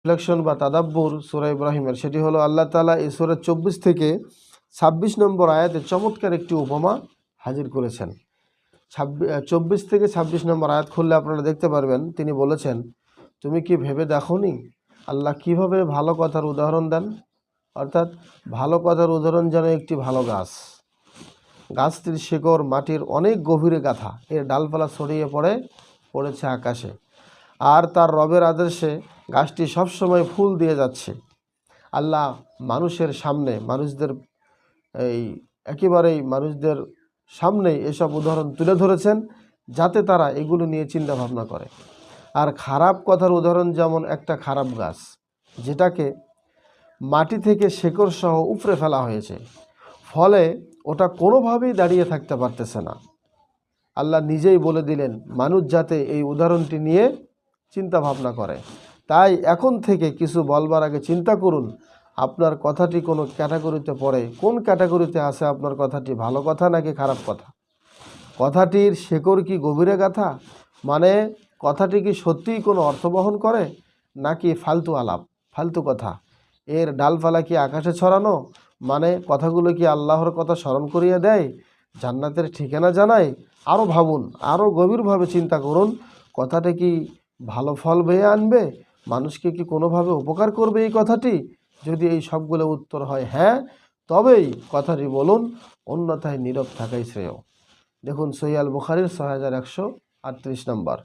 Reflection বা তাদাব্বুর সূরা ইব্রাহিমের, সেটি হলো আল্লাহ তাআলা এই সূরা 24 থেকে 26 নম্বর আয়াতে চমৎকার একটি উপমা হাজির করেছেন। 24 থেকে 26 নম্বর আয়াত খুললে আপনারা দেখতে পারবেন, তিনি বলেছেন, তুমি কি ভেবে দেখোনি আল্লাহ কিভাবে ভালো কথার উদাহরণ দেন। অর্থাৎ ভালো কথার উদাহরণ যেন একটি ভালো গাছ, গাছটির শিকড় মাটির অনেক গভীরে গাঁথা, এর ডালপালা ছড়িয়ে পড়েছে আকাশে, আর তার রবের আদেশে গাছটি সবসময় ফুল দিয়ে যাচ্ছে। আল্লাহ মানুষের সামনে, মানুষদের সামনে এসব উদাহরণ তুলে ধরেছেন যাতে তারা এগুলো নিয়ে চিন্তা ভাবনা করে। আর খারাপ কথার উদাহরণ যেমন একটা খারাপ গাছ যেটাকে মাটি থেকে শেকড় সহ উপড়ে ফেলা হয়েছে, ফলে ওটা কোনোভাবেই দাঁড়িয়ে থাকতে পারতেছে না। আল্লাহ নিজেই বলে দিলেন মানুষ যাতে এই উদাহরণটি নিয়ে চিন্তা ভাবনা করে। তাই এখন থেকে কিছু বলবার আগে চিন্তা করুন আপনার কথাটি কোনো ক্যাটাগরিতে পড়ে, কোন ক্যাটাগরিতে আছে আপনার কথাটি, ভালো কথা নাকি খারাপ কথা। কথাটির শেকড় কি গভীরে গাথা, মানে কথাটি কি সত্যিই কোনো অর্থ বহন করে, নাকি ফালতু আলাপ, ফালতু কথা। এর ডালপালা কি আকাশে ছড়ানো, মানে কথাগুলো কি আল্লাহর কথা স্মরণ করিয়ে দেয়, জান্নাতের ঠিকানা জানায়। আরও ভাবুন, আরও গভীরভাবে চিন্তা করুন, কথাটি কি ভালো ফল বয়ে আনবে, মানুষকে কি কোনোভাবে উপকার করবে এই কথাটি। যদি এই সবগুলো উত্তর হয় হ্যাঁ, তবেই কথাটি বলুন, অন্যথায় নীরব থাকাই শ্রেয়। দেখুন সহিহ আল বুখারীর 6138 নম্বর।